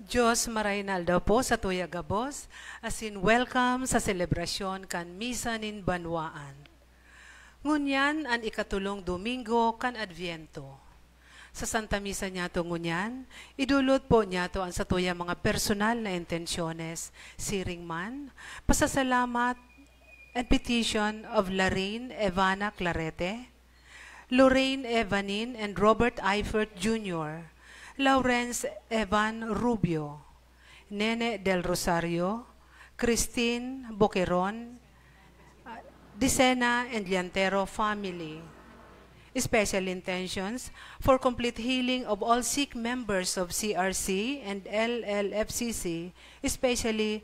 Diyos maraynaldaw po sa tuya gabos, as in welcome sa selebrasyon kan misa nin banwaan. Ngunyan an ikatulong Domingo kan Adviento. Sa Santa Misa niya to ngunyan, idulot po niya to ang sa tuya mga personal na intensyones, siring man, pasasalamat and petition of Lorraine Evana Clarete, Lorraine Evanin and Robert Eifert Jr., Lawrence Evan Rubio, Nene del Rosario, Christine Boqueron, Dicena and Liantero family. Special intentions for complete healing of all sick members of CRC and LLFCC, especially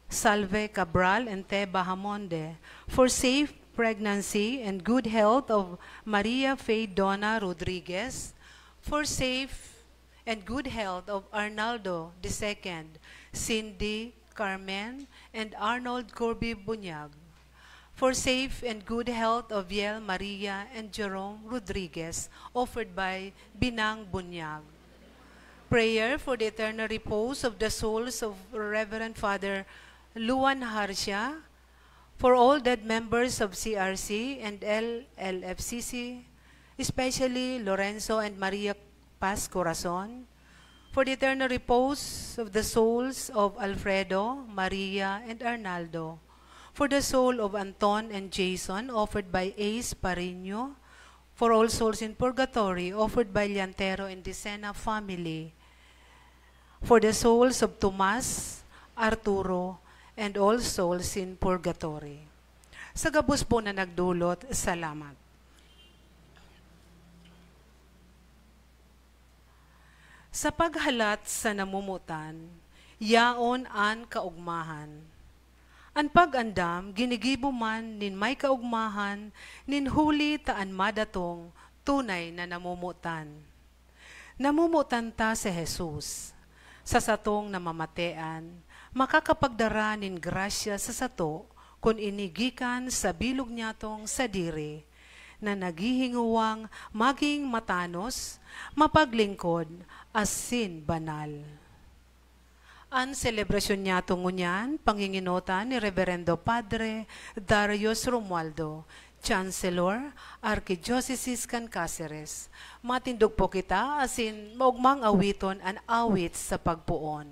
Salve Cabral and Te Bahamonde, for safe pregnancy and good health of Maria Faye Donna Rodriguez, for safe and good health of Arnaldo II, Cindy, Carmen, and Arnold Corby Bunyag. For safe and good health of Viel Maria and Jerome Rodriguez, offered by Binang Bunyag. Prayer for the eternal repose of the souls of Reverend Father Luan Harsha, for all dead members of CRC and LLFCC, especially Lorenzo and Maria Paz Corazon, for the eternal repose of the souls of Alfredo, Maria, and Arnaldo, for the soul of Anton and Jason, offered by Ace Parino, for all souls in purgatory, offered by Liantero and Dicena family, for the souls of Tomas, Arturo, and all souls in purgatory. Sa gabos po na nagdulot, salamat. Sa paghalat sa namumutan, yaon an kaugmahan. An pag-andam, ginigibo man nin may kaugmahan, nin huli taan madatong tunay na namumutan. Namumutan ta si Jesus, sa satong namamatean, makakapagdara nin grasya sa sato, kung inigikan sa bilog niyatong sadiri, na naghihinguwang maging matanos, mapaglingkod, asin banal. Ang selebrasyon niya tungunyan, panginginutan ni Reverendo Padre Darius Romualdo, Chancellor, Archdiocese can Cáceres. Matindog po kita, asin maugmang awiton an awit sa pagpuon.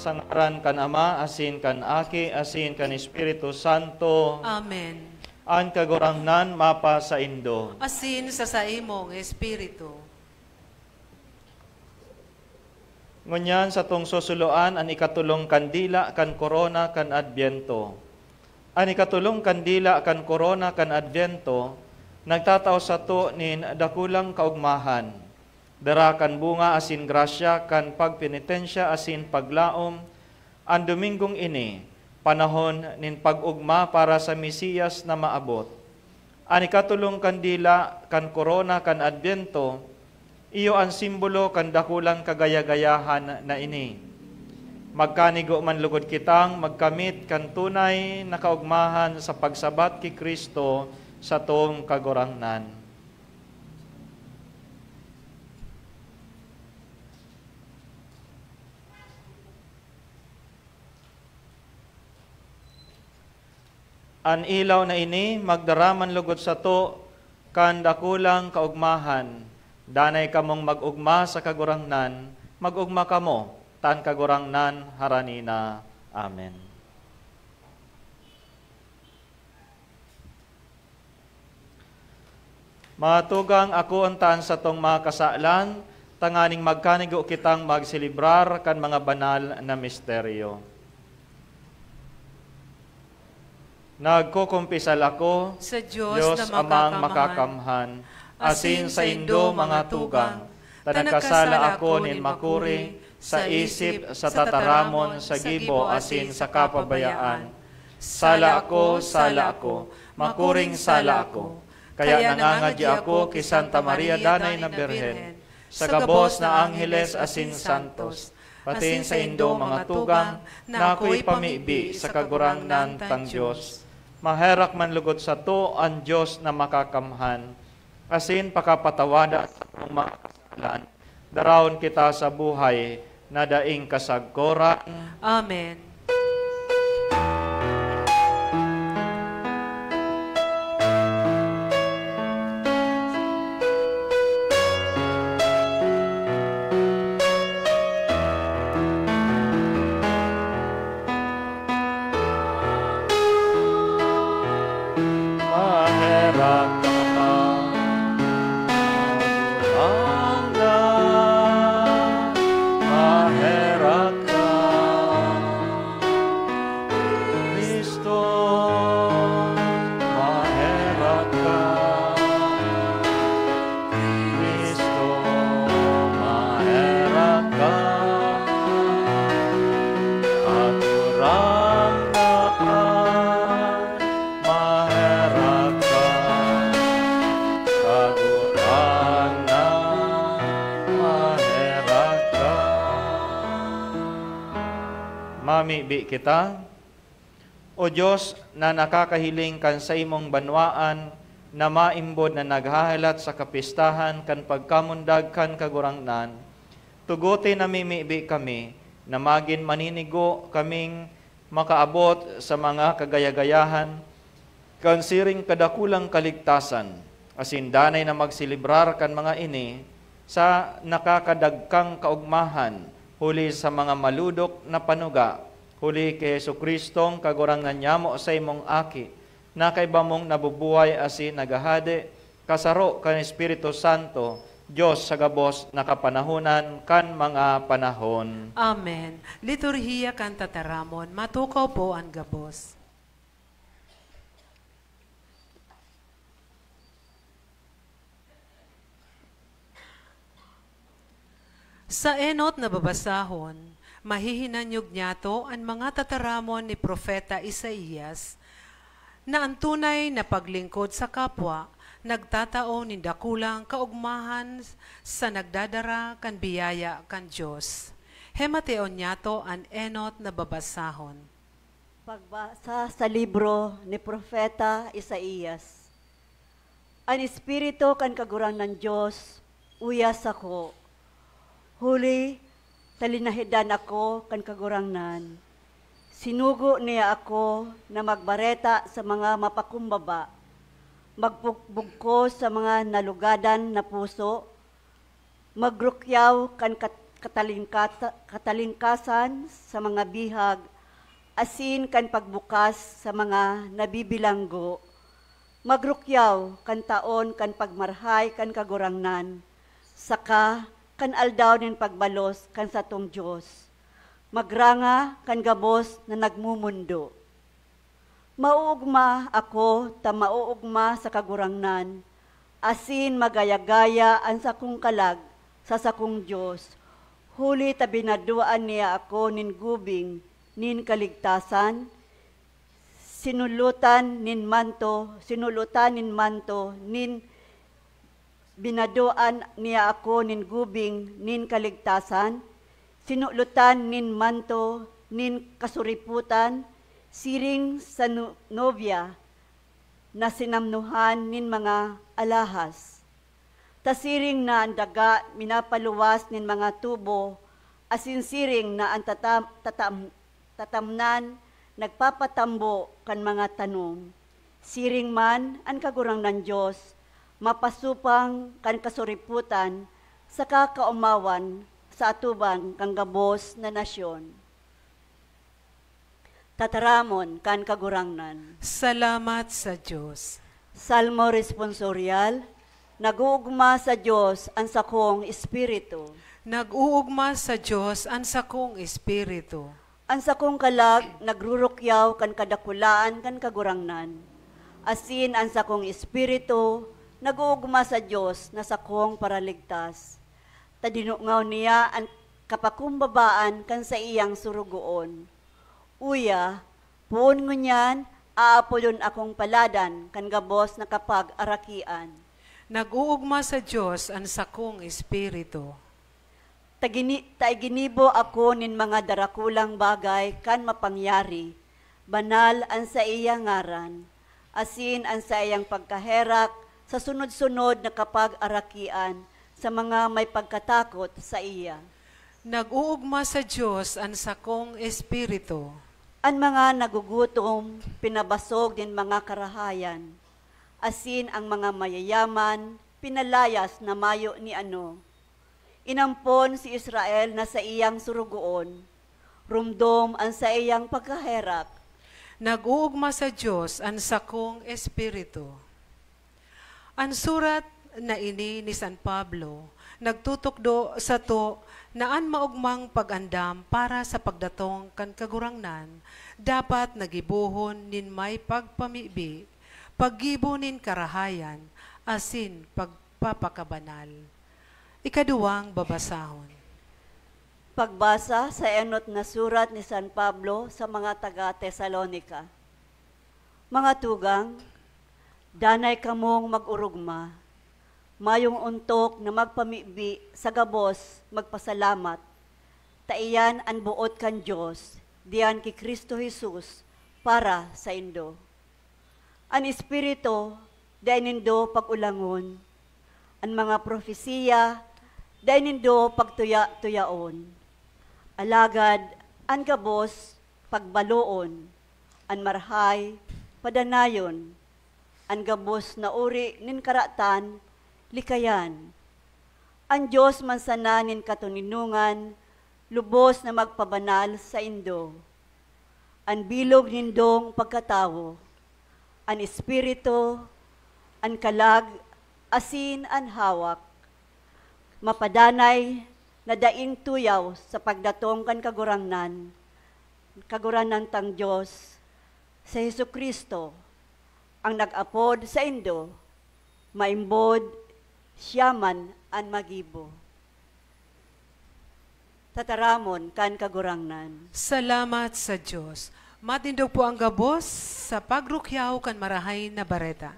Sangaran kan Ama, asin kan Aki, asin kan Espiritu Santo. Amen. An kagurangnan mapa sa Indo. Asin sa saimong Espiritu. Ngunyan sa tong susuluan, an ikatulong kandila kan korona kan Adviento. An ikatulong kandila kan korona kan Adviento, nagtataw sa to nin dakulang kaugmahan. Dara kan bunga asin grasya kan pagpenitensya asin paglaom, ang Domingong ini, panahon nin pag-ugma para sa Mesiyas na maabot. Ani katulong kandila kan korona kan Adviento, Iyo ang simbolo kan dakulang kagaya-gayahan na ini. Magkanigo man lugod kitang magkamit kan tunay na kaugmahan sa pagsabat ki Kristo sa tong kagurangnan. An ilaw na ini magdaraman lugod sa to kan dakulang kaugmahan. Danay kamong mag-ugma sa kagurangnan, mag-ugma kamo tan kagurangnan haranina. Amen. Matugang ako ang taan sa tong mga kasalan, tanganing magkanigo kitang magsilibrar kan mga banal na misteryo. Nagkukumpisal ako sa Diyos na amang makakamhan, asin sa indo mga tugang, tanagkasala ako nin makuri, sa isip, sa tataramon, sa gibo, asin sa kapabayaan. Sala ako, makuring sala ako. Kaya nangangadya ako kay Santa Maria Danay na Birhen, sa gabos na angheles asin santos, patin sa indo mga tugang, na ako'y pamibi sa kagurangnan tang Diyos. Maherak man lugod sa to ang Diyos na makakamhan, asin pakapatawada sa mga kasalan. Darawon kita sa buhay na daing kasagkoran. Amen. Mamibi kita, O Diyos na nakakahiling kan sa imong banwaan, na maimbod na naghahalat sa kapistahan kan pagkamundag kan kagurangnan, tuguti na mimibi kami, na magin maninigo kaming makaabot sa mga kagayagayahan, kan siring kadakulang kaligtasan, asin danay na magsilibrar kan mga ini, sa nakakadagkang kaugmahan, huli sa mga maludok na panuga, huli kay Jesucristong kagurangan nyamo sa imong aki, na kay bamong nabubuhay asin nagahade, kasaro kan Espiritu Santo, Diyos sa gabos nakapanahunan kan mga panahon. Amen. Liturhiya kan tataramon, matukaw po ang gabos. Sa enot na babasahon, mahihinanyog niyato ang mga tataramon ni Propeta Isaías, na ang tunay na paglingkod sa kapwa, nagtatao ni dakulang kaugmahan sa nagdadara kan biyaya kan Diyos. Hemateon niyato ang enot na babasahon. Pagbasa sa libro ni Propeta Isaías. Ang Espiritu kan kagurang ng Diyos, uyas ako. Huli, talinahidan ako kan kagurangnan. Sinugo niya ako na magbareta sa mga mapakumbaba, magbugbog sa mga nalugadan na puso, magrukyaw kan katalingkasan sa mga bihag, asin kan pagbukas sa mga nabibilanggo, magrukyaw kan taon kan pagmarhay kan kagurangnan, saka kan aldaw nin pagbalos kan satong Diyos, magranga kan gabos na nagmumundo. Mauugma ako ta mauugma sa kagurangnan, asin magayagaya ang sakong kalag sa sakong Diyos. Huli ta binaduan niya ako nin gubing, nin kaligtasan, sinulutan nin manto, nin Binadoan niya ako nin gubing nin kaligtasan, sinulutan nin manto nin kasuriputan, siring sa nobya na sinamnuhan nin mga alahas. Tasiring na ang daga minapaluwas nin mga tubo, asin siring na ang tatamnan nagpapatambo kan mga tanong. Siring man ang kagurang ng Diyos, mapasupang kan kasuriputan sa kakaumawan sa atuban kang gabos na nasyon. Tataramon kan kagurangnan. Salamat sa Diyos. Salmo responsorial, nag-uugma sa Diyos ang sakong espiritu. Nag-uugma sa Diyos ang sakong espiritu. Ang sakong kalag, nagrurukyaw kan kadakulaan kan kagurangnan. Asin ang sakong espiritu, nag-uugma sa Diyos na sakong paraligtas. Tadinungaw niya ang kapakumbabaan kan sa iyang surugoon. Uya, puon ngunyan, aapodon akong paladan kan gabos na kapag arakian. Nag-uugma sa Diyos ang sakong espiritu. Taiginibo ako nin mga darakulang bagay kan mapangyari, banal ang sa iyang ngaran, asin ang sa iyang pagkaherak sa sunod-sunod na kapag arakian sa mga may pagkatakot sa iya. Nag-uugma sa Diyos ang sakong espiritu. Ang mga nagugutom, pinabasog din mga karahayan, asin ang mga mayayaman, pinalayas na mayo ni ano. Inampon si Israel na sa iyang surugoon, rumdom ang sa iyang pagkaherak. Nag-uugma sa Diyos ang sakong espiritu. Ang surat na ini ni San Pablo, nagtutukdo sa to na an maugmang pag-andam para sa pagdatong kan kagurangnan, dapat nagibuhon nin may pagpamibi, paggibo nin karahayan, asin pagpapakabanal. Ikaduwang babasahon. Pagbasa sa enot na surat ni San Pablo sa mga taga-Tesalonika. Mga tugang, danay kamong mag-urugma, mayong untok na magpamibi sa gabos magpasalamat, taiyan ang buot kan Diyos, diyan ki Kristo Jesus para sa indo. Ang Espiritu, diyan nindo pagulangon, ang mga profesiya, diyan nindo pagtuya-tuyaon. Alagad, ang gabos, pagbaloon, ang marhay, padanayon, ang gabos na uri nin karatan, likayan. Ang Diyos man sana nin katuninungan, lubos na magpabanal sa indo. Ang bilog nindong pagkatawo, ang espiritu, ang kalag, asin ang hawak, mapadanay na daing tuyaw sa pagdatong kan kagurangnan tang Diyos sa Hesukristo, ang nag-apod sa indo, maimbod, siyaman an magibo. Tataramon kan kagurangnan. Salamat sa Diyos. Matindog po ang gabos sa pagrukyaw kan marahay na bareta.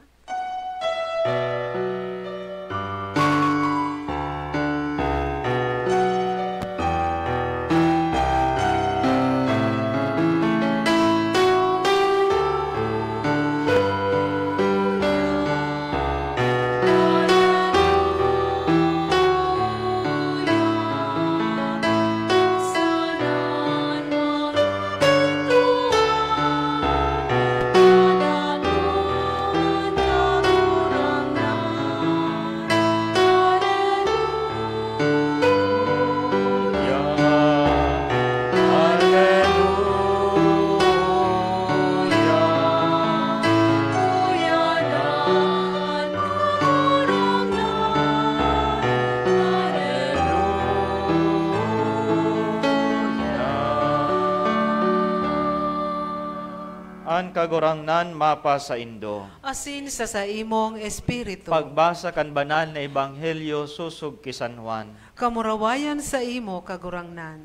Kagurangnan mapa sa indo. Asin sa imong espiritu. Pagbasa kan banal na ebanghelyo susug ki San Juan. Kamurawayan sa imo kagurangnan.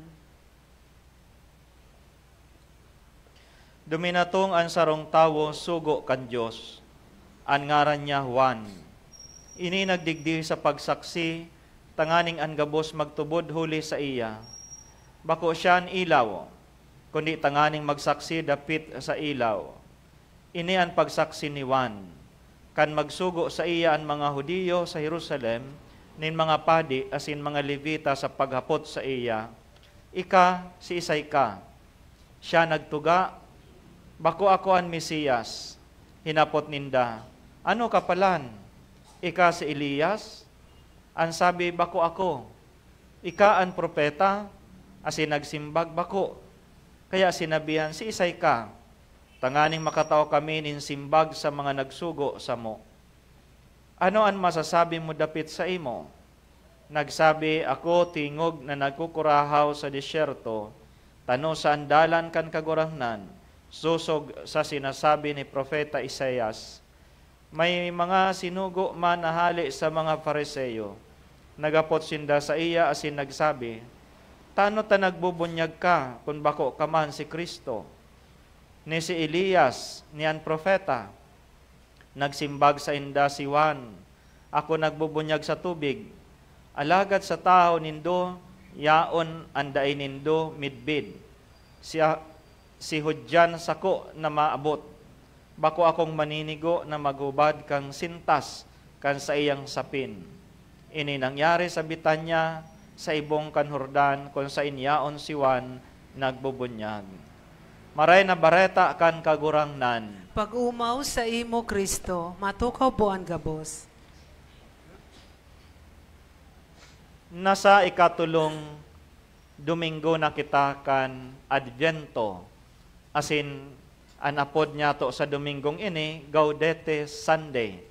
Duminatong ang sarong tawo sugo kan Dios. An ngaran niya Juan. Ini nagdigdi sa pagsaksi, tanganing ang gabos magtubod huli sa iya. Bako siya ang ilaw, kundi tanganing magsaksi dapit sa ilaw. Ini ang pagsaksi ni Juan. Kan magsugo sa iya ang mga Hudiyo sa Jerusalem, nin mga padi asin mga Levita sa paghapot sa iya. Ika, si Isay ka. Siya nagtuga, bako ako ang Mesiyas. Hinapot ninda, ano kapalan? Ika si Elias? Ang sabi, bako ako. Ika ang propeta? Asin nagsimbag, bako. Kaya sinabihan, si Isay ka. Tanganing makatao kami nin simbag sa mga nagsugo sa mo. Ano ang masasabi mo dapit sa imo? Nagsabi, ako tingog na nagkukurahaw sa disyerto, tano sa andalan kan kagurangnan, susog sa sinasabi ni Propeta Isaias. May mga sinugo man nahali sa mga Fariseo. Nagapot sinda sa iya asin nagsabi, tano ta nagbubunyag ka kung bako ka man si Kristo? Ni si Elias, niyan propeta. Nagsimbag sa inda si Juan, ako nagbubunyag sa tubig. Alagad sa tao nindo, yaon anday nindo midbid. Si Hudyan sako na maabot. Bako akong maninigo na maghubad kang sintas kan sa iyang sapin. Ini nangyari sa Bitanya sa ibong kanhordan kung sa inyaon si Juan nagbubunyag. Maray na bareta kan kagurangnan. Pag umaw sa imo, Kristo, matukaw po ang gabos. Nasa ikatulong Domingo na kita kan Advento. Asin, anapod niya to sa Domingong ini, Gaudete Sunday.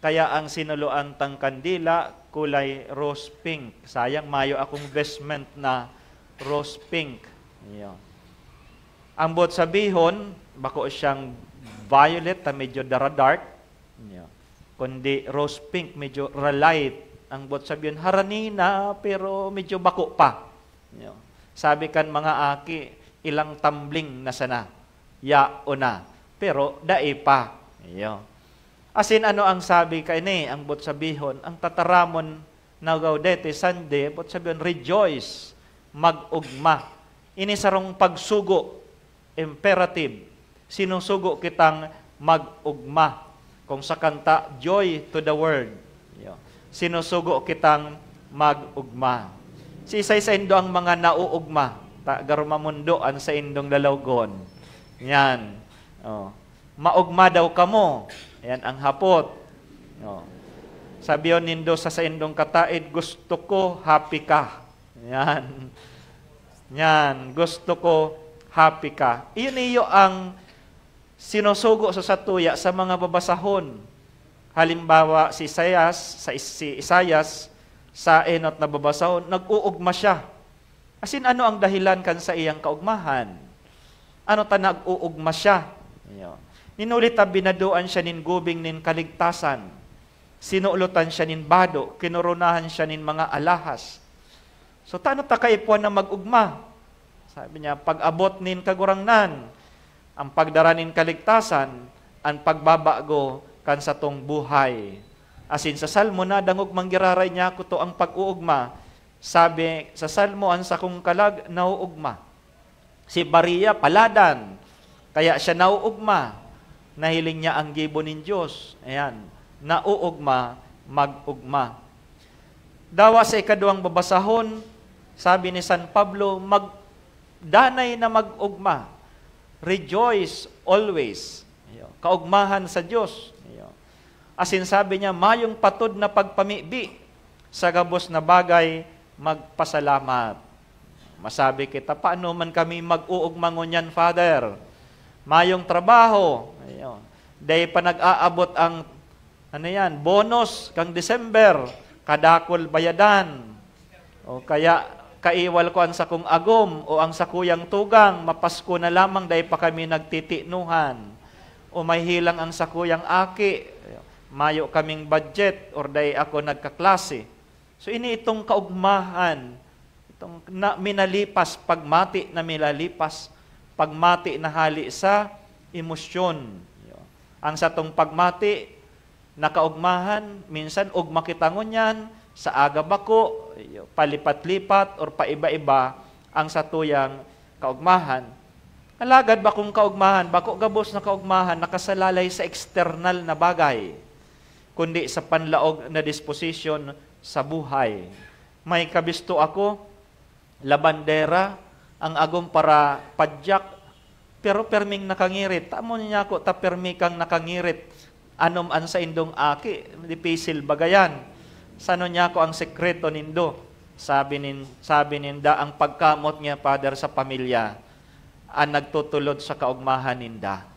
Kaya ang sinuluan tang kandila, kulay rose pink. Sayang, mayo akong vestment na rose pink. Yun. Ang bot sabihon, bako siyang violet na medyo dark. Yun. Kundi rose pink, medyo light. Ang bot sabihon, haranina, pero medyo bako pa. Yun. Sabi kan mga aki, ilang tumbling na sana. Ya o na. Pero dai pa. Yun. Asin ano ang sabi kay ni, ang bot sabihon, ang tataramon na Gaudete Sunday, bot sabihon, rejoice, mag-ugma. Ini sarong pagsugo, imperative, sinusugo kitang mag-ugma. Kung sa kanta, joy to the world. Yun. Sinusugo kitang mag-ugma. Si Isay sa indo ang mga nauugma, garumamundoan sa indong lalawgon. Yan. Oh. Maugma daw kamo. Yan ang hapot. Oh. Sabiyon nindo sa indong kataid, gusto ko happy ka. Yan. Yan. Gusto ko happy ka. Iyon iyo ang sinusugo sa satuya sa mga babasahon. Halimbawa, si Isaias, sa enot na babasahon, nag-uugma siya. Asin ano ang dahilan kan sa iyang kaugmahan? Ano ta nag-uugma siya? Ninulit binaduan siya nin gubing nin kaligtasan. Sinuulutan siya nin bado, kinurunahan siya nin mga alahas. So tano ta kaipuan na mag-ugma? Sabi niya, pag-abot nin kagurangnan, ang pagdara nin kaligtasan, ang pagbabago kan sa tong buhay. Asin sa Salmo na dangog manggiraray niya ko to ang pag-uugma. Sabi sa Salmo, ang sakong kalag nauugma. Si Maria paladan, kaya siya nauugma. Nahiling niya ang gibo nin Diyos. Ayan, nauugma, mag-ugma. Dawa sa ikaduang babasahon, sabi ni San Pablo, danay na mag-ugma. Rejoice always. Kaugmahan sa Diyos. Asin sabi niya, mayong patod na pagpamibi sa gabos na bagay, magpasalamat. Masabi kita, paano man kami mag-uugma ngunyan, Father? Mayong trabaho. Dahil pa nag-aabot ang bonus kang December, kadakol bayadan. O kaya kaiwal ko ang sakong agom o ang sakuyang tugang, mapasko na lamang dahil pa kami nagtitinuhan. O may hilang ang sakuyang aki, mayo kaming budget or dahil ako nagkaklase. So ini itong kaugmahan, itong minalipas, pagmati na minalipas, pagmati na hali sa emosyon. Ang satong pagmati, nakaugmahan, minsan ugma kita ngunyan, sa aga bako, palipat-lipat, or paiba-iba ang satuyang kaugmahan. Alagad bakong kaugmahan, bako gabos na kaugmahan, nakasalalay sa external na bagay, kundi sa panlaog na disposition sa buhay. May kabisto ako, labandera, ang agong para padyak, pero perming nakangirit. Tamo niya ako, ta permi kang nakangirit. Anom an sa indong aki, di pisil bagayan. Sano niya ako ang sekreto nindo? Sabi ninda, ang pagkamot niya, Father, sa pamilya, ang nagtutulod sa kaugmahan ninda.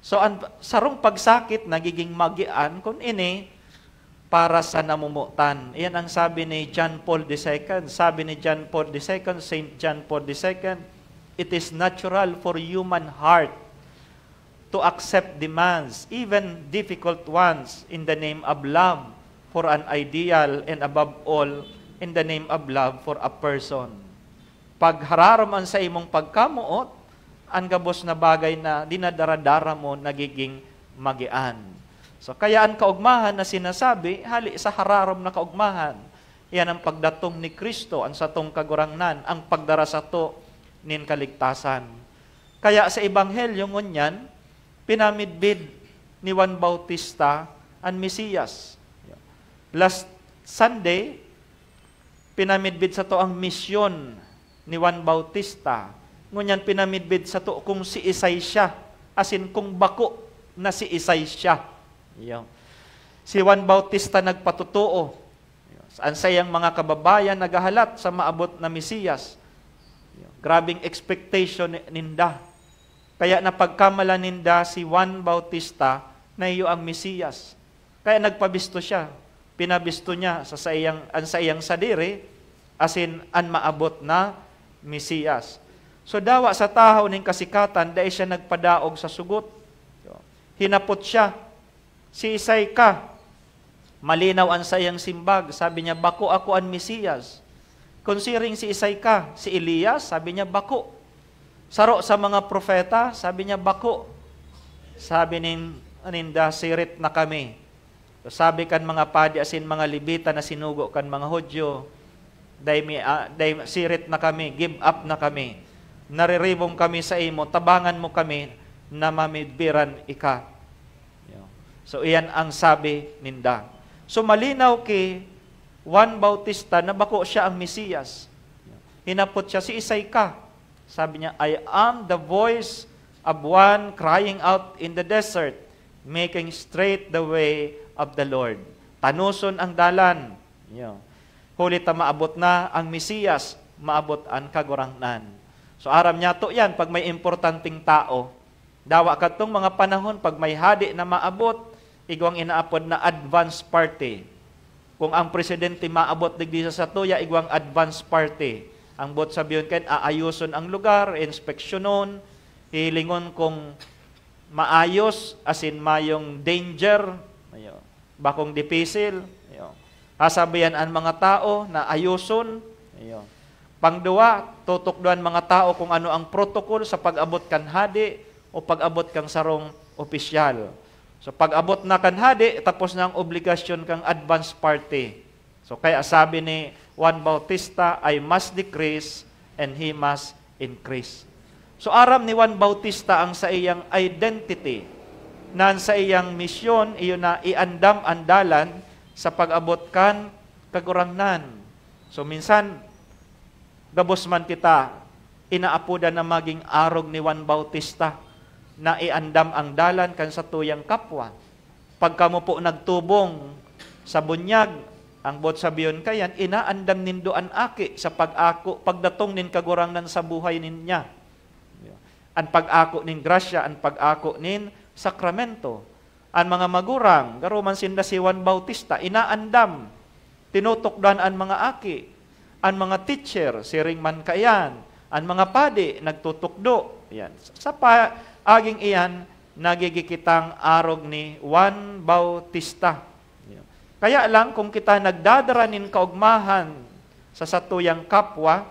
So, sarong pagsakit, nagiging magian, kung ini, para sa namumutan. Iyan ang sabi ni John Paul II. Sabi ni John Paul II, Saint John Paul II, it is natural for human heart to accept demands, even difficult ones, in the name of love for an ideal, and above all, in the name of love for a person. Pag hararaman sa imong pagkamuot, ang gabos na bagay na dinadarada mo nagiging magian. So kaya ang kaugmahan na sinasabi, hali sa hararam na kaugmahan, yan ang pagdatong ni Kristo, ang satong kagurangnan, ang pagdara sa to nin kaligtasan. Kaya sa Ebanghelyo ngunyan, pinamidbid ni Juan Bautista ang Mesiyas. Last Sunday, pinamidbid sa to ang misyon ni Juan Bautista. Ngunyan pinamidbid sa to kung si Isay siya, asin kung bako na si Isay siya. Si Juan Bautista nagpatutuo. Ang sayang mga kababayan nagahalat sa maabot na Mesiyas. Grabing expectation ninda. Kaya napagkamala ninda si Juan Bautista na iyo ang Mesiyas. Kaya nagpabisto siya. Pinabisto niya sa sayang sadiri, asin an maabot na Mesiyas. So dawa sa tahaw ning kasikatan, dahil siya nagpadaog sa sugot. Hinapot siya, si Isay ka. Malinaw ang sayang simbag, sabi niya, bako ako an Mesiyas. Considering si Isay ka, si Elias, sabi niya, bako. Saro sa mga propeta, sabi niya, bako. Sabi ninda, sirit na kami. So, sabi kan mga padi, asin mga Libita na sinugo kan mga Hudyo, sirit na kami, give up na kami. Nariribong kami sa imo, tabangan mo kami na mamidbiran ika. So, iyan ang sabi ninda. So, malinaw kay Juan Bautista na bako siya ang Mesiyas. Hinapot siya, si Isay ka. Sabi niya, I am the voice of one crying out in the desert, making straight the way of the Lord. Tanuson ang dalan. Huli ta maabot na ang Mesiyas, maabot ang kagurangnan. So aram niya to yan, pag may importanteng tao, dawa katong mga panahon, pag may hadi na maabot, igwang inaapod na advance party. Kung ang presidente maabot digdi sa tuya, igwang advance party. Ang bot sabiyon kayo, aayuson ang lugar, inspeksyonon, hilingon kung maayos, asin mayong danger, bakong dipisil, hasabihan ang mga tao na ayuson, pangduwa, tutukduan mga tao kung ano ang protocol sa pag-abot kan hadi o pag-abot kang sarong opisyal. So pag-abot na kan hadi, tapos na ang obligasyon kang advance party. So kaya sabi ni Juan Bautista, I must decrease and he must increase. So aram ni Juan Bautista ang sa iyang identity, na sa iyang misyon, iyon na iandam andalan sa pag-abot kan kagurangnan. So minsan, gabos man kita, inaapuda na maging arog ni Juan Bautista, na iandam ang dalan kan sa tuyang kapwa. Pagka mo po nagtubong sa bunyag, ang bot sabiyon kayan, inaandam nindoan aki sa pag-ako, pagdatong nin kagurangnan sa buhay ninya. Ang pag-ako nin grasya, ang pag-ako nin sakramento. Ang mga magurang, garuman sinda si Juan Bautista, inaandam, tinutokdan ang mga aki, ang mga teacher, siring man kayan, ang mga padi, nagtutukdo. Yan. Sa aging iyan, nagigikitang arog ni Juan Bautista. Kaya lang, kung kita nagdadaranin kaugmahan sa satuyang kapwa,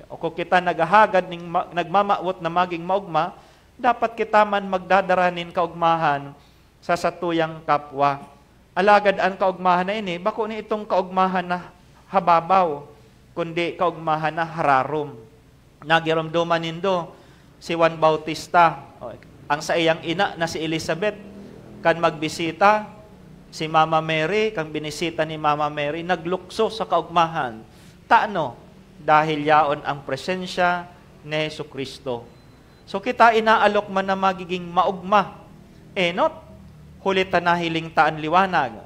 o kung kita naghahagad ng nagmamaot na maging maugma, dapat kita man magdadaranin kaugmahan sa satuyang kapwa. Alagad ang kaugmahan na ini, bako ni itong kaugmahan na hababaw, kundi kaugmahan na hararom. Nagiramduman nindo si Juan Bautista, ang sa iyang ina na si Elizabeth, kan magbisita, si Mama Mary, kang binisita ni Mama Mary, naglukso sa kaugmahan. Taano? Dahil yaon ang presensya ni Jesucristo. So kita inaalok man na magiging maugma. Enot, hulita na hiling taan liwanag.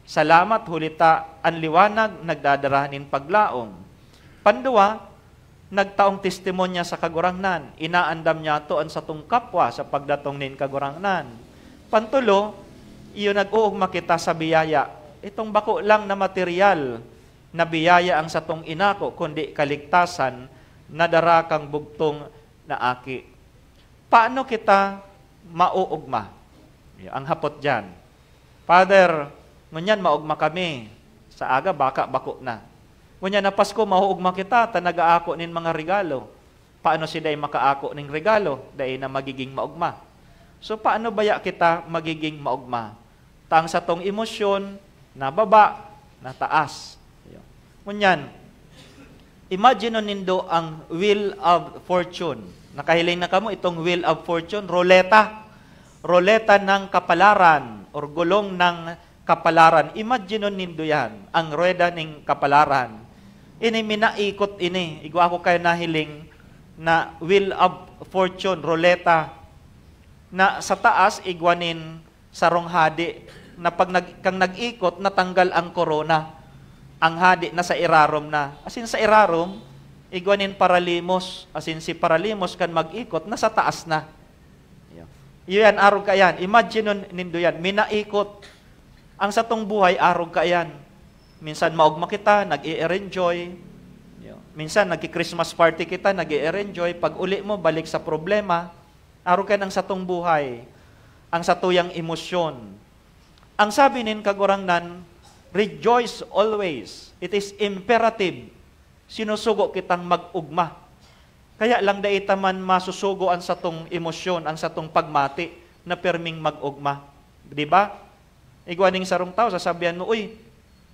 Salamat, hulita ang liwanag, nagdadarahanin paglaom. Pandua, nagtaong testimonya sa kagurangnan. Inaandam niya to ang satong kapwa sa pagdatong nin kagurangnan. Pantulo, iyon nag-uugma kita sa biyaya. Itong bako lang na material na biyaya ang satong inako, kundi kaligtasan na dara kang bugtong na aki. Paano kita mauugma? Ang hapot dyan. Father, ngunyan maugma kami. Sa aga, baka bako na. Ngunyan na Pasko, mauugma kita, tanag-aako nin mga regalo. Paano si day makaako ning regalo? Day na magiging maugma. So, paano baya kita magiging maugma? Tang sa tong emosyon, na baba, na taas. Ngunyan, imagine nindo ang wheel of fortune. Nakahiling na kamo itong wheel of fortune, roleta. Roleta ng kapalaran or gulong ng kapalaran. Imagine nindo yan, ang rueda ng kapalaran. Ini minaikot ini. Igwa ko kayo nahiling na wheel of fortune, roleta, na sa taas igwanin sarong hadi, na pag kang nag-ikot, natanggal ang korona. Ang hadi na sa irarom na. Asin sa irarom, igwanin paralimos. Asin si paralimos kan mag-ikot, nasa taas na. Iyan, arog ka yan. Imagine nindo yan, minaikot. Ang satong buhay, arog ka yan. Minsan maugma kita, nag-i-enjoy. Minsan nagki-Christmas party kita, nag-i-enjoy. Pag uli mo, balik sa problema. Arog ka ng satong buhay. Ang satuyang emosyon. Ang sabi nin kagurangnan, rejoice always. It is imperative. Sinusugo kitang mag-ugma. Kaya lang daita man masusugo ang satong emosyon, ang satong pagmati na perming mag-ugma. Di ba? Igwaning sarong tao, sasabihan mo, uy,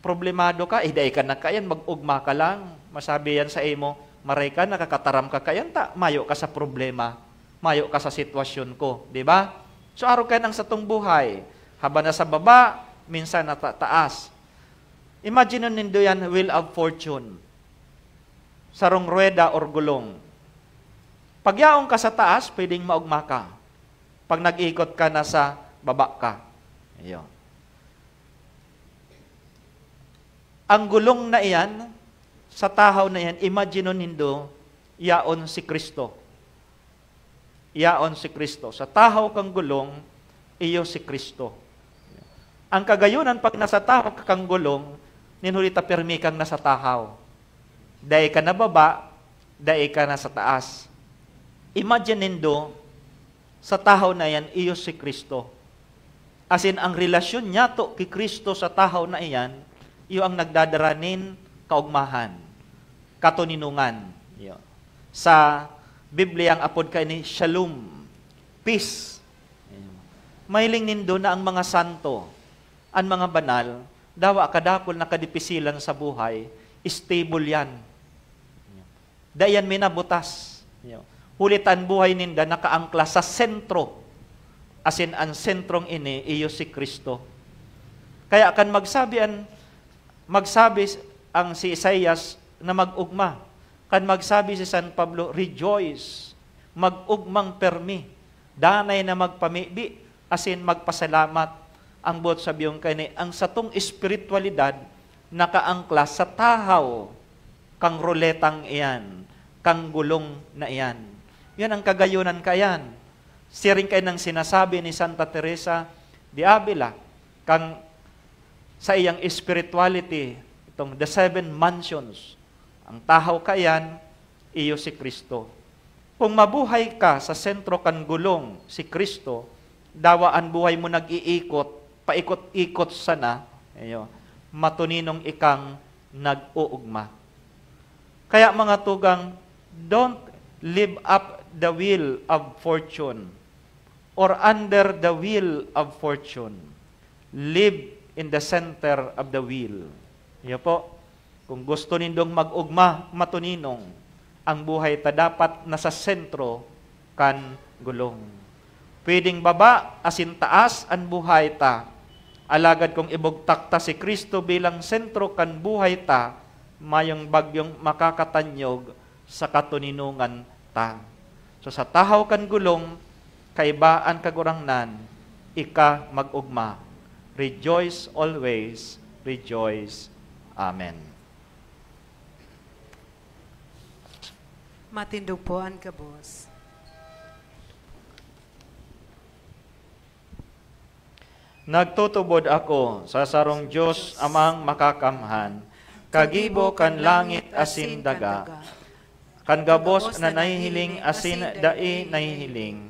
problemado ka, dahi ka na kayan, mag-ugma ka lang. Masabi yan sa imo, maray ka, nakakataram ka kayan, mayo ka sa problema, mayo ka sa sitwasyon ko. Di ba? So, araw kayo ng satong buhay. Haba na sa baba, minsan na taas. Imagine nindo yan, wheel of fortune. Sarong rueda or gulong. Pagyaong ka sa taas, pwedeng maugma ka. Pag nag-ikot ka, nasa baba ka. Ayun. Ang gulong na iyan, sa tahaw na iyan, imagine nindo, yaon si Kristo. Yaon si Kristo. Sa tahaw kang gulong, iyo si Kristo. Ang kagayunan, pag nasa tahaw kang gulong, ninulita permi kang nasa tahaw. Dahil ka na baba, dahil ka nasa taas. Imagine nindo, sa tahaw na yan, iyo si Kristo. As in, ang relasyon niya to kay Kristo sa tahaw na iyan, iyo ang nagdadaranin kaugmahan, katuninungan. Iyo. Sa Biblia, ang apod ka ni Shalom, peace. Mahiling nindo na ang mga santo, ang mga banal, dawa kadakol na kadipisilan sa buhay, stable yan. Dayan minabutas. Hulitan buhay ninda nakaangkla sa sentro. As in, ang sentrong ini, iyo si Kristo. Kaya kan magsabi ang si Isaias na mag-ugma. Kan magsabi si San Pablo, rejoice, mag-ugmang permi, danay na magpamibi, as in magpasalamat. Ang bot sabi yung kani, ang satong espiritualidad nakaangkla sa tahaw, kang ruletang iyan, kang gulong na iyan. Yan ang kagayunan kayan. Siring kayo ng sinasabi ni Santa Teresa de Avila, kang sa iyang spirituality, itong the 7 mansions, ang tahaw kayan, iyo si Kristo. Kung mabuhay ka sa sentro kan gulong, si Kristo, dawaan buhay mo nag-iikot, paikot-ikot sana, matuninong ikang nag-uugma. Kaya mga tugang, don't live up the wheel of fortune or under the wheel of fortune. Live in the center of the wheel. Yan po. Kung gusto nindong mag-ugma, matuninong, ang buhay ta dapat nasa sentro kan gulong. Pwedeng baba, asin taas, ang buhay ta. Alagad kung ibugtak ta si Kristo bilang sentro kan buhay ta, mayong bagyong makakatanyog sa katuninungan ta. So sa tahaw kan gulong, kaibaan kagurangnan, ika mag-ugma. Rejoice always, rejoice. Amen. Matindog po ang gabos. Nagtutubod ako sa sarong Diyos amang makakamhan, kagibo kan langit asin daga, kan gabos na nahihiling asin dai nahihiling,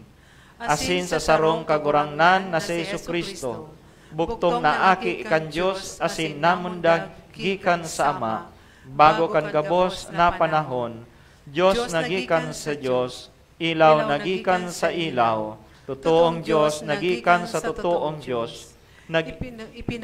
asin sa sarong kagurangnan na si Jesucristo, buktong na aki kan Diyos asin namundag gikan sa Ama, bago kan gabos na panahon, Diyos nagikan sa Diyos, ilaw nagikan sa ilaw, totoong Diyos nagikan sa totoong Diyos,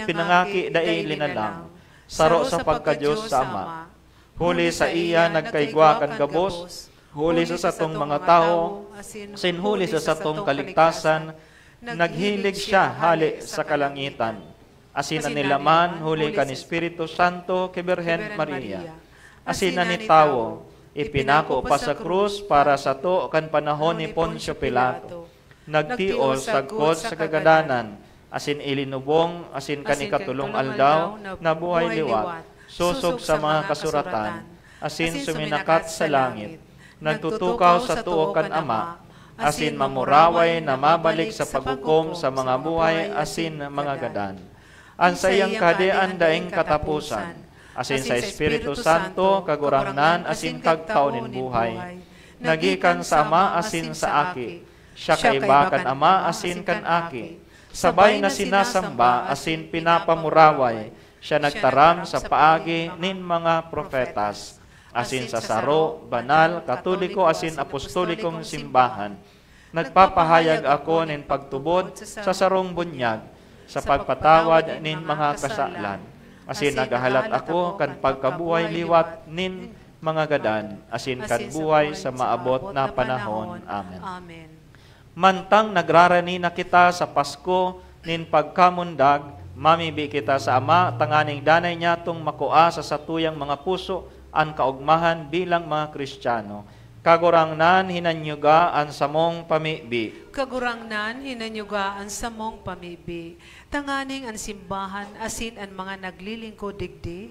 pinangaki dai linalang, saro sa pagka-Diyos sa Ama, huli sa iya nagkaigwa kan gabos, huli sa satong mga tao, sinhuli sa satong kaligtasan, naghilig siya hali sa kalangitan, asin na nilaman huli kan Espiritu Santo kay Birhen Maria, asin na ni tawo, ipinako pa sa krus para sa to kan panahon ni Poncio Pilato, nagtios sagkod sa kagadanan, asin ilinubong, asin kanikatulong aldaw, na buhay liwat, susog sa mga kasuratan, asin suminakat sa langit, nagtutukaw sa tuo kan Ama, asin mamuraway na mabalik sa paghukom sa mga buhay, asin mga gadan. Ang sayang kadean daing katapusan, asin sa Espiritu Santo, kagurangnan, asin kagtaunin buhay, nagikan sa Ama, asin sa Aki, siya kaiba kan Ama, asin kan Aki, sabay na sinasamba, asin pinapamuraway, siya nagtaram sa paagi nin mga profetas, asin sa saro, banal, katoliko, asin apostolikong simbahan, nagpapahayag ako nin pagtubod sa sarong bunyag, sa pagpatawad nin mga kasalan, asin nagahalat ako kan pagkabuhay liwat nin mga gadan, asin kan buhay sa maabot na panahon. Amen. Amen. Mantang nagrarani na kita sa Pasko nin pagkamundag, mamibi kita sa Ama, tanganing danay niya tong makua sa satuyang mga puso, ang kaugmahan bilang mga Kristiyano. Kagurangnan hinanyuga ang samong pamibi. Kagurangnan hinanyuga ang samong pamibi. Tanganing ang simbahan asin ang mga naglilingkod digdi.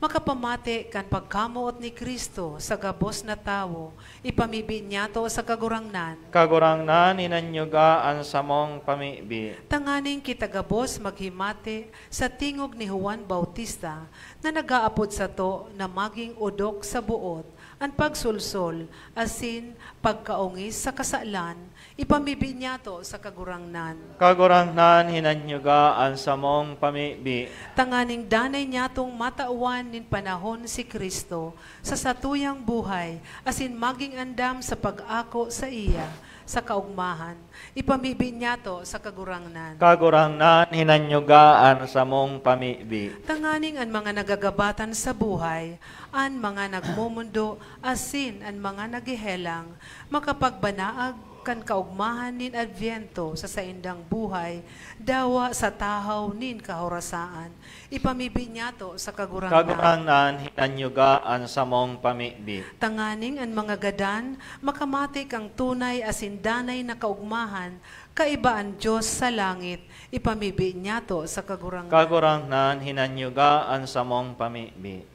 Makapamati kan pagkamuot ni Kristo sa gabos na tawo, ipamibi niya to sa kagurangnan. Kagurangnan hinanyuga ang samong pamibi. Tanganing kita gabos maghimati sa tingog ni Juan Bautista na nagaapod sa to na maging udok sa buot, ang pagsulsol, asin pagkaungis sa kasalan, ipamibi niya to sa kagurangnan. Kagurangnan hinanyuga ang samong pamibi. Tanganing danay niya tong matauan nin panahon si Kristo sa satuyang buhay, asin maging andam sa pag-ako sa iya, sa kaugmahan. Ipamibi niya to sa kagurangnan. Kagurangnan hinanyugaan sa mong pamibi. Tanganing ang mga nagagabatan sa buhay, ang mga nagmumundo, asin ang mga nagihelang, makapagbanaag kan kaugmahan nin Adviento sa saindang buhay, dawa sa tahaw nin kahorasaan. Ipamibi niya to sa kagurangnan. Kagurangnan hinanyugaan sa mong pamibi. Tanganing ang mga gadan, makamati kang tunay asin danay na kaugmahan, kaibaan Diyos sa langit, ipamibi niya to sa kagurangnan. Kagurangnan hinanyugaan sa mong pamibi.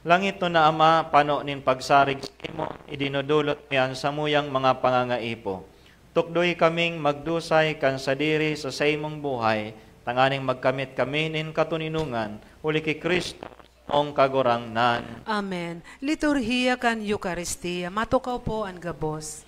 Langit to na Ama, pano nin pagsarig sa imo, idinudulot niyan sa muyang mga pangangaipo. Tukdoy kaming magdusay kan sa diri sa imong buhay, tanganing magkamit kami nin katuninungan, uli kay Kristo, ong kagurangnan. Amen. Liturhiya kan Eucharistia, matukaw po ang gabos.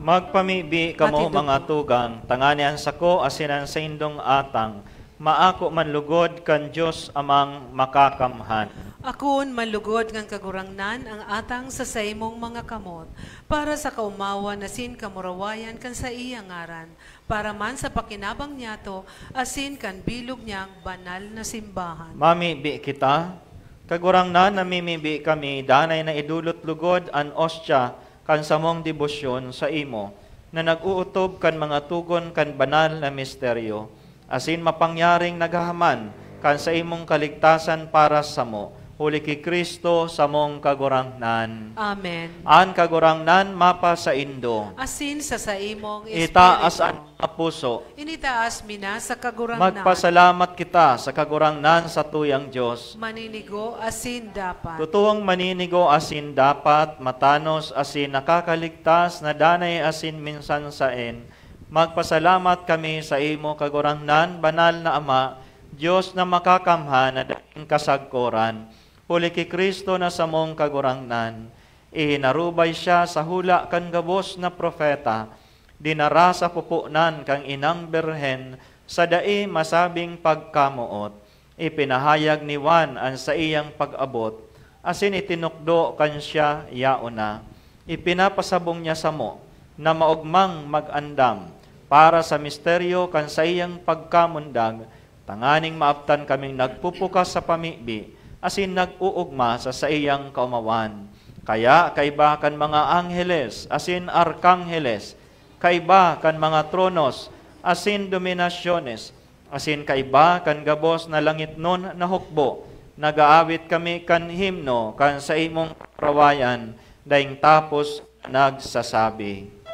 Magpamibi kamo Hatid mga po. tugang, tanganian sako asinan sa indong atang, maako manlugod kan Dios amang makakamhan. Akon manlugod ngang kagurangnan ang atang sa saimong mga kamot, para sa kaumawa na sin kamurawayan kan sa iyang ngaran, para man sa pakinabang niyato, asin kan bilog niyang banal na simbahan. Mamibi kita, kagurangnan namimibi kami, danay na idulot lugod an ostya kan samong debosyon sa imo, na nag-uutob kan mga tugon kan banal na misteryo, asin mapangyaring naghahaman kan sa imong kaligtasan para sa mo, huli ki Kristo sa mong kagurangnan. Amen. An kagurangnan mapa sa indo, Asin sa saimong itaas espiritu. ang puso, Initaas mina sa kagurangnan. magpasalamat kita sa kagurangnan sa tuyang Diyos. Maninigo asin dapat. Totoong maninigo asin dapat, matanos asin nakakaligtas, na danay asin minsan saen. Magpasalamat kami sa imo kagurangnan, banal na Ama, Diyos na makakamhan na daing kasagkoran. Huli ki Kristo na sa mong kagurangnan, inarubay siya sa hula kan gabos na propeta, dinara sa pupunan kang inang berhen, sa dai masabing pagkamuot, ipinahayag ni Juan ang sa iyang pag-abot, asin itinukdo kan siya yauna, ipinapasabong niya sa mo, na maugmang mag-andam, para sa misteryo kan sa iyang pagkamundag, tanganing maaptan kaming nagpupukas sa pamibi, asin nag-uugma sa iyang kaumawan. Kaya kaiba kan mga angheles, asin arkangheles, kaiba kan mga tronos, asin dominasyones, asin kaiba kan gabos na langit nun na hukbo, nagaawit kami kan himno, kan sa imong rawayan, daing tapos nagsasabi.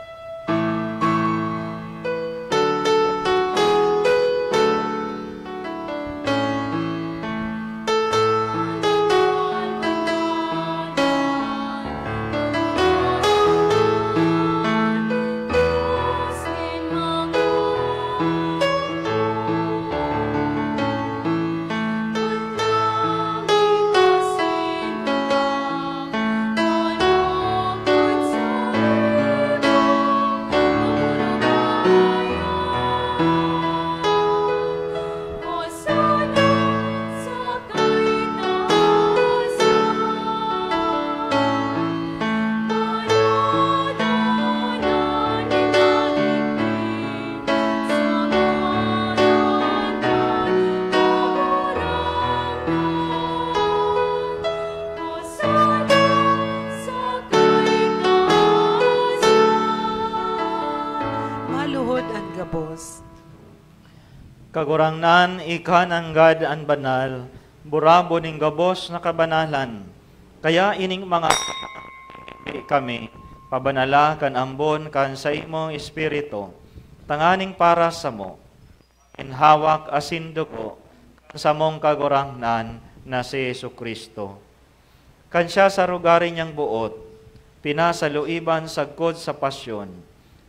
Maluhod ang gabos. Kagurangnan ikan anggad an banal, burabo ning gabos na kabanalan. Kaya ining mga kami, pabanala kan ambon kan sa imong espiritu, tanganing para sa mo, inhawak asin dugo, sa mong kagurangnan na si Jesucristo. Kan siya sa rugarin niyang buot, pinasaluiban sagkod sa pasyon,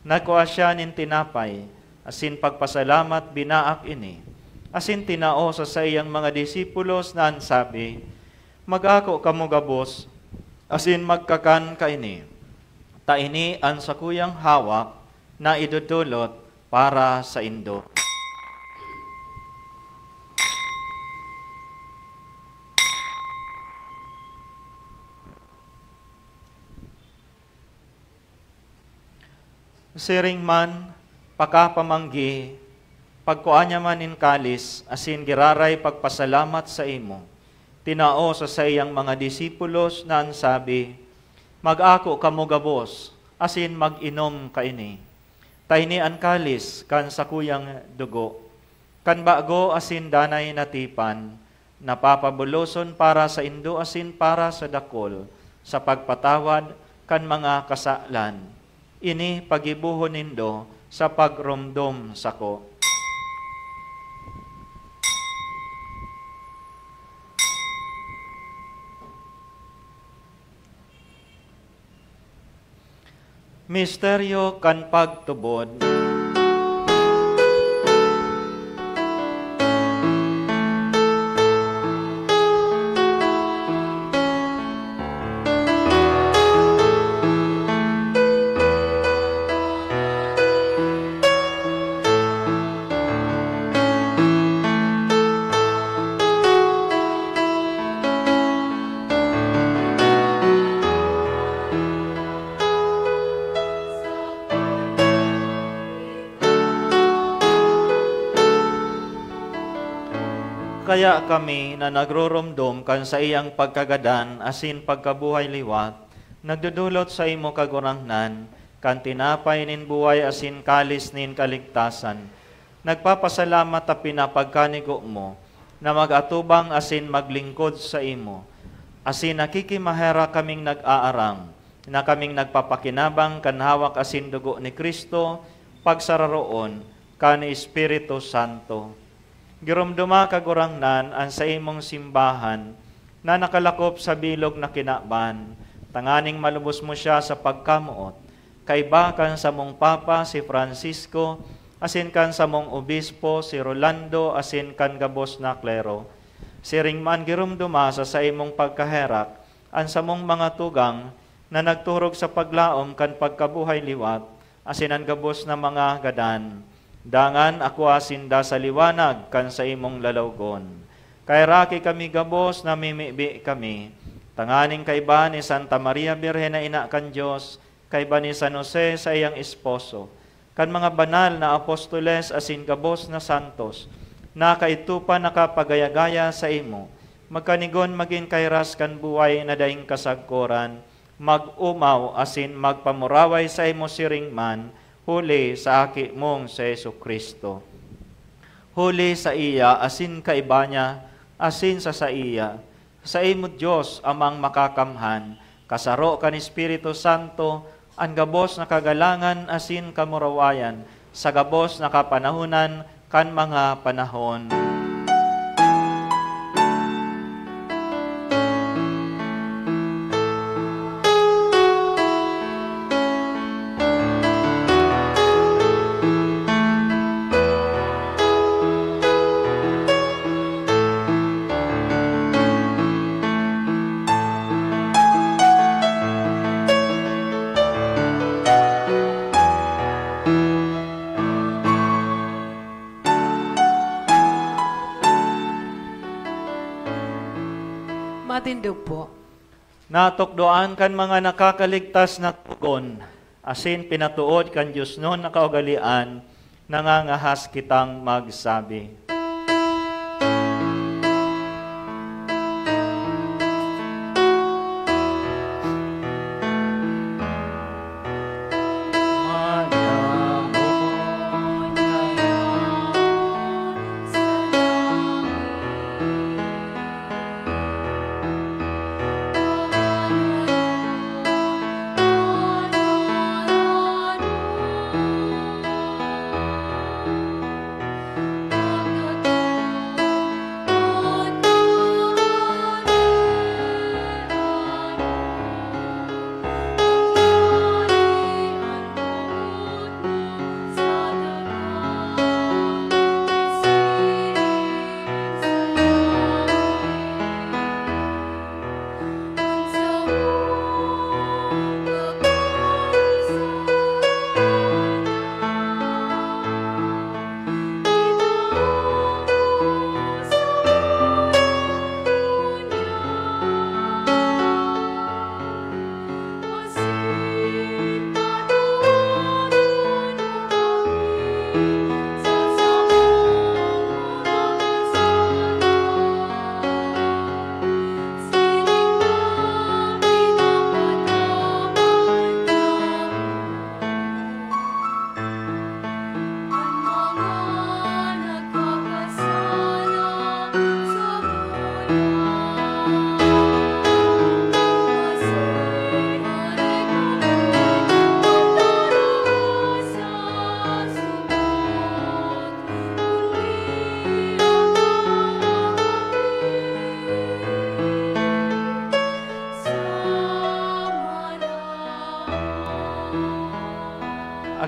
nakuha siya nin tinapay, asin pagpasalamat binaak ini, asin tinao sa iyang mga disipulos na ansabi, mag-ako kamo gabos, asin magkakan kaini. Taini ang sakuyang hawak na idudulot para sa indo. Siring man, pakapamanggi, pagkuanya man in kalis, asin giraray pagpasalamat sa imo. Tinao sa iyang mga disipulos na ansabi, mag-ako kamo gabos, asin mag-inom kaini. Tayni an kalis, kan sakuyang dugo. Kan bago asin danay natipan, napapabuloson para sa indo asin para sa dakol, sa pagpatawad kan mga kasalan. Ini pagibuhon nindo sa pagromdom sako. Misteryo kan pagtubod. kaya kami na nagrurumdum kan sa iyang pagkagadan asin pagkabuhay liwat, nagdudulot sa imo kagurangnan, kan tinapay nin buhay asin kalis nin kaligtasan. Nagpapasalamat a pinapagkanigo mo, na mag-atubang asin maglingkod sa imo. Asin nakikimahera kaming nag-aarang, na kaming nagpapakinabang kan hawak asin dugo ni Kristo, pagsararoon kan Espiritu Santo. Girumduma kagurangnan ang sa imong simbahan na nakalakop sa bilog na kinaban, tanganing malubos mo siya sa pagkamuot, kaiba kan sa mong Papa si Francisco, asin kan sa mong Obispo si Rolando, asin kan gabos na klero. Siring man girumduma sa imong pagkaherak, ang sa mong mga tugang na nagturog sa paglaom kan pagkabuhay liwat, asin ang gabos na mga gadan. Dangan ako asinda sa liwanag kan sa imong lalawgon. Kay raki kami gabos na mimibi kami. Tanganing kaiba ni Santa Maria Birhen na ina kan Diyos, kaiba ni San Jose sa iyang esposo, kan mga banal na apostoles asin gabos na santos, na kaitupa nakapagayagaya sa imo, magkanigon maging kairas kan buhay na daing kasagkoran, mag-umaw asin magpamuraway sa imo siring man, huli sa aki mong sa Jesucristo. Huli sa iya, asin kaiba niya, asin sa iya. Sa imo Diyos amang makakamhan, kasaro kan Espiritu Santo, ang gabos na kagalangan asin kamurawayan, sa gabos na kapanahunan kan mga panahon. Matindog po. Natukdoan kan mga nakakaligtas na tugon, asin pinatuod kan Diyos noon na kaugalian, nangangahas kitang magsabi.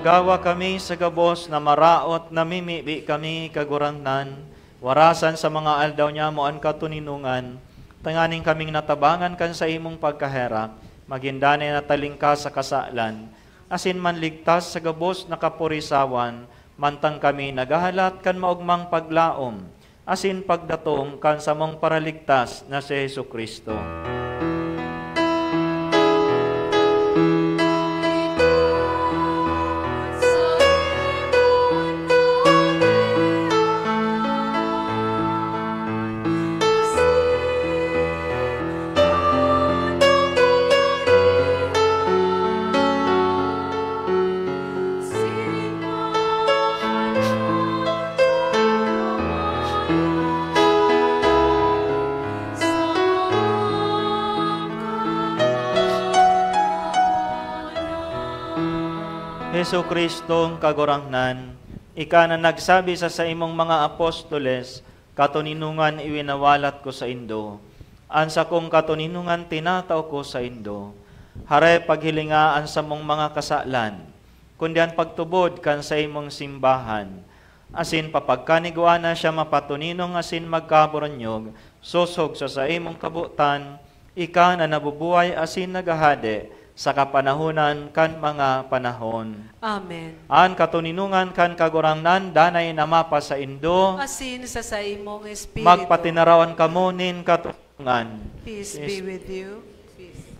Agawa kami sa gabos na maraot na mimibi kami kagurangnan, warasan sa mga aldaw niya mo ang katuninungan, tanganing kaming natabangan kan sa imong pagkaherak, magindane na talingka sa kasalan, asin manligtas sa gabos na kapurisawan, mantang kami nagahalat kan maugmang paglaom, asin pagdatong kan sa mong paraligtas na si Jesucristo. Jesu-Kristong kagurangnan, ika na nagsabi sa imong mga apostoles, katuninungan iwinawalat ko sa indo. Ansa kong katuninungan tinataw ko sa indo. Hare paghilingaan sa mong mga kasalan, kundi ang pagtubod kan sa imong simbahan. Asin papagkaniguan na siya mapatuninong asin magkaburanyog, susog sa imong kabutan, ika na nabubuhay asin nagahade, sa kapanahunan kan mga panahon. Amen. An katuninungan kan kagurangnan, danay namapa sa indo, Asin sa imong espiritu. magpatinarawan kamo nin katuninungan. Peace be with you. Peace.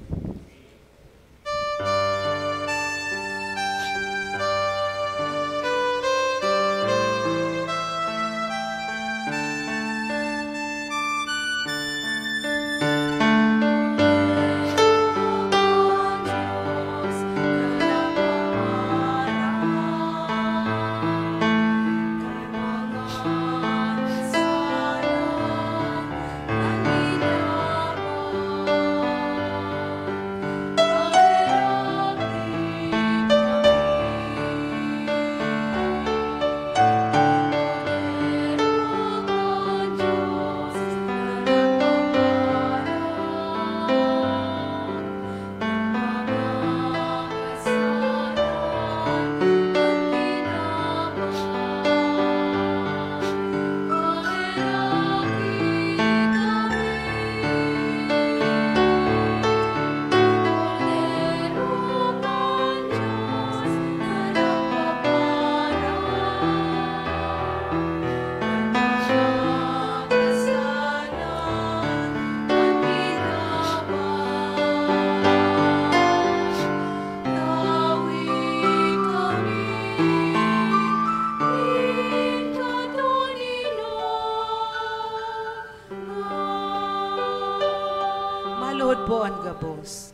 Maluhod po ang gabos.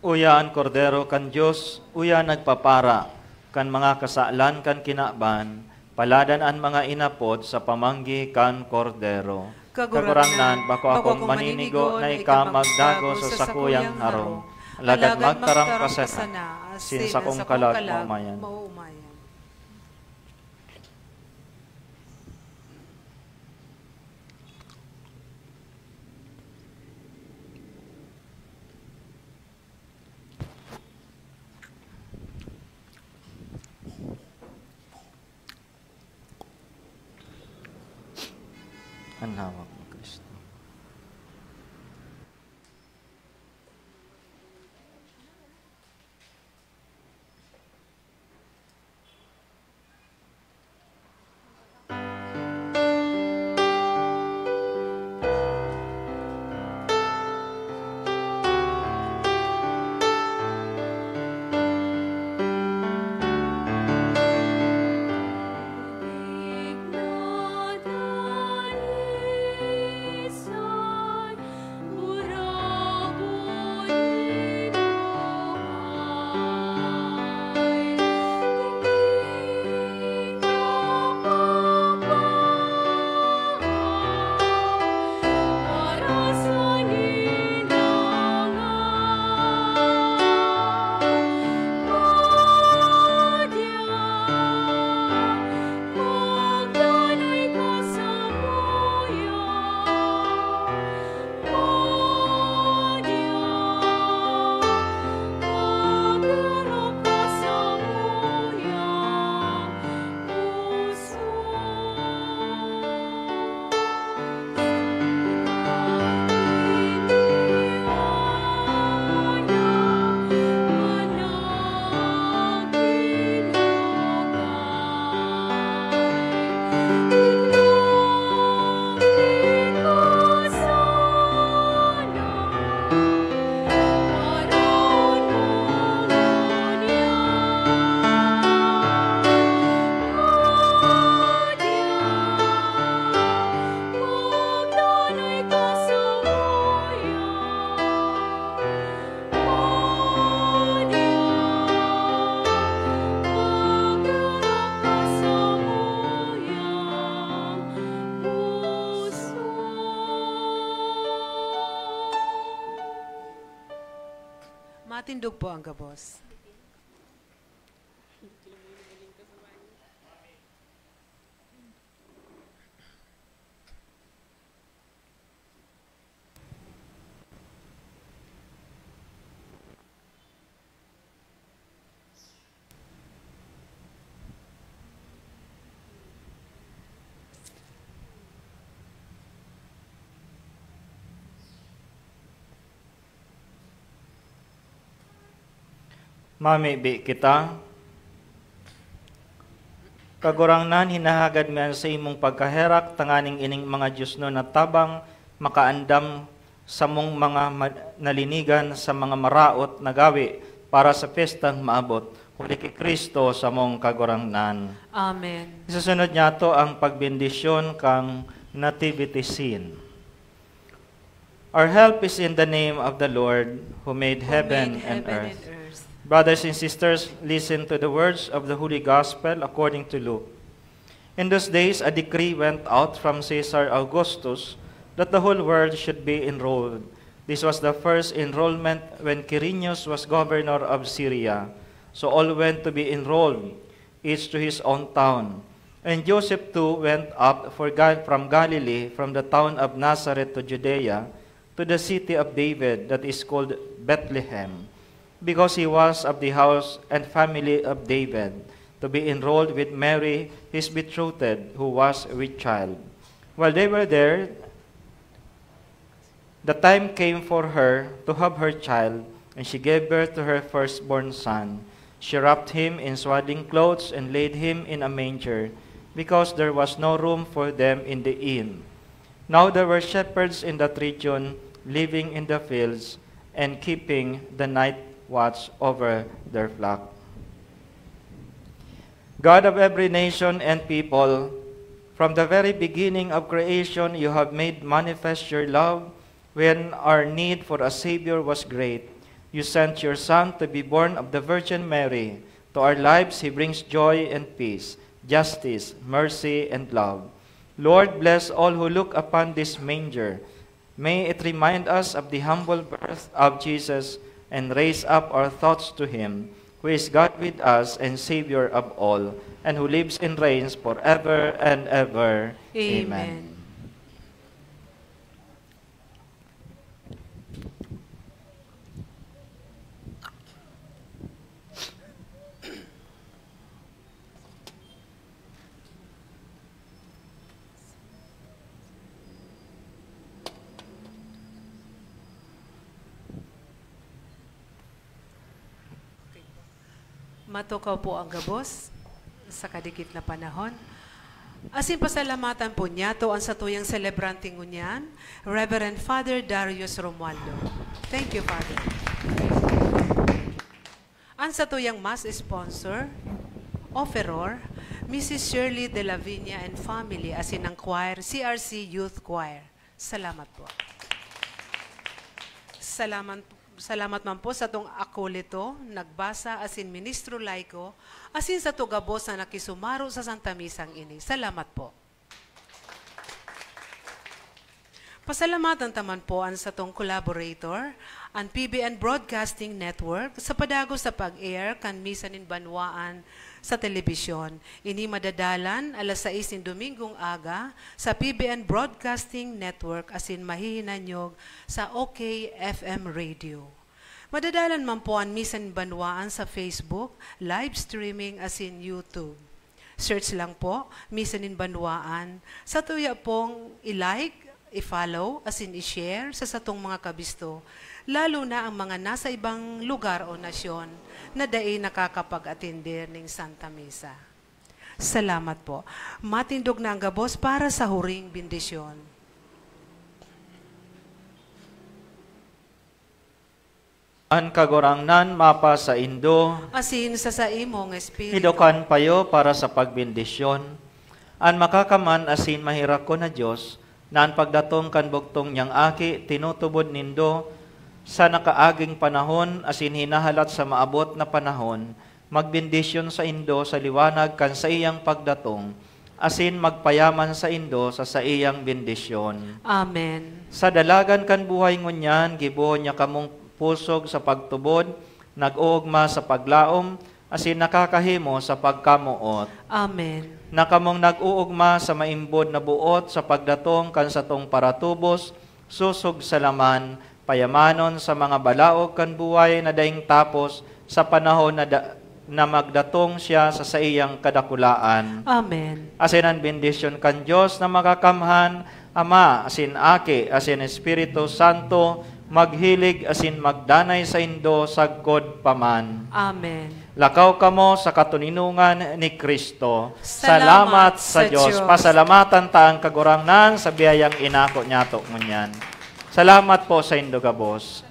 Uya ang kordero kan Dios, uya nagpapara, kan mga kasalan kan kinaban, paladan ang mga inapod sa pamanggi kan kordero. Kagurangnan, bako akong maninigo na ika magdago sa sakuyang harong. Lagad magtaram kasana, sin sa kong kalag maumayan. Ang hawak ng Kristo. Matindog po ang gabos. Mamibi kita. Kagurangnan hinahagad miyan sa imong pagkaherak, tanganing ining mga Diyos no na tabang makaandam sa mong mga nalinigan sa mga maraot na gawi para sa pestang maabot. Huli kay Kristo sa mong kagurangnan. Amen. Isusunod niya to ang pagbendisyon kang nativity scene. Our help is in the name of the Lord who made heaven and earth. Brothers and sisters, listen to the words of the Holy Gospel according to Luke. In those days, a decree went out from Caesar Augustus that the whole world should be enrolled. This was the first enrollment when Quirinius was governor of Syria. So all went to be enrolled, each to his own town. And Joseph too went up from Galilee, from the town of Nazareth to Judea, to the city of David that is called Bethlehem, because he was of the house and family of David, to be enrolled with Mary, his betrothed, who was with child. While they were there, the time came for her to have her child, and she gave birth to her firstborn son. She wrapped him in swaddling clothes and laid him in a manger, because there was no room for them in the inn. Now there were shepherds in that region, living in the fields and keeping the night watch over their flock. God of every nation and people, from the very beginning of creation you have made manifest your love when our need for a Savior was great. You sent your Son to be born of the Virgin Mary. To our lives he brings joy and peace, justice, mercy, and love. Lord, bless all who look upon this manger. May it remind us of the humble birth of Jesus and raise up our thoughts to him, who is God with us and Savior of all, and who lives and reigns forever and ever. Amen. Matukaw po ang gabos sa kadikit na panahon. Asin pasalamatan po niya to ang satuyang celebranting ngunyan, Reverend Father Darius Romualdo. Thank you, Father. Ang satuyang mass sponsor, offeror, Mrs. Shirley De La Viña and family, asin ang choir, CRC Youth Choir. Salamat po. Salamat man po sa itong akolito, nagbasa, asin ministro laiko, asin sa tugabos na nakisumaro sa Santa Misang ini. Salamat po. Pasalamatan taman po ang sa itong collaborator, ang PBN Broadcasting Network, sa padago sa pag-air kan Misa nin Banwaan sa telebisyon. Ini madadalan alas 6 ng Domingong aga sa PBN Broadcasting Network asin mahihinanyog sa OK FM Radio. Madadalan man po ang Misa nin Banwaan sa Facebook, live streaming asin YouTube. Search lang po, Misa nin Banwaan. Sa tuya pong i-like, i-follow, asin i-share sa satong mga kabisto, lalo na ang mga nasa ibang lugar o nasyon na dai nakakapag-atender ng Santa Misa. Salamat po. Matindog na ang gabos para sa huring bendisyon. An kagurangnan mapa sa Indo, Asin sa imong espiritu. hidukan payo para sa pagbendisyon. An makakaman asin mahirak ko na Diyos, na ang pagdatong kan bugtong niyang aki, tinutubod nindo, sa nakaaging panahon, asin hinahalat sa maabot na panahon, magbendisyon sa Indo sa liwanag kan sa iyang pagdatong, asin magpayaman sa Indo sa iyang bendisyon. Amen. Sa dalagan kan buhay ngunyan, gibuhon niya kamong pusog sa pagtubod, nag-uugma sa paglaom, asin nakakahimo sa pagkamuot. Amen. Nakamong nag-uugma sa maimbod na buot sa pagdatong kan sa tong paratubos, susog sa laman, payamanon sa mga balaog kan buhay na daing tapos sa panahon na magdatong siya sa iyang kadakulaan. Amen. Asin ang bendisyon kan Diyos na makakamhan, Ama, asin Aki, asin Espiritu Santo, maghilig asin magdanay sa indo sagkod paman. Amen. Lakaw kamo sa katuninungan ni Kristo. Salamat Sa sa Dios. Diyos. Pasalamatan ta ang kagurangnan sa biyayang inako niyato ngunyan. Salamat po sa indo gabos.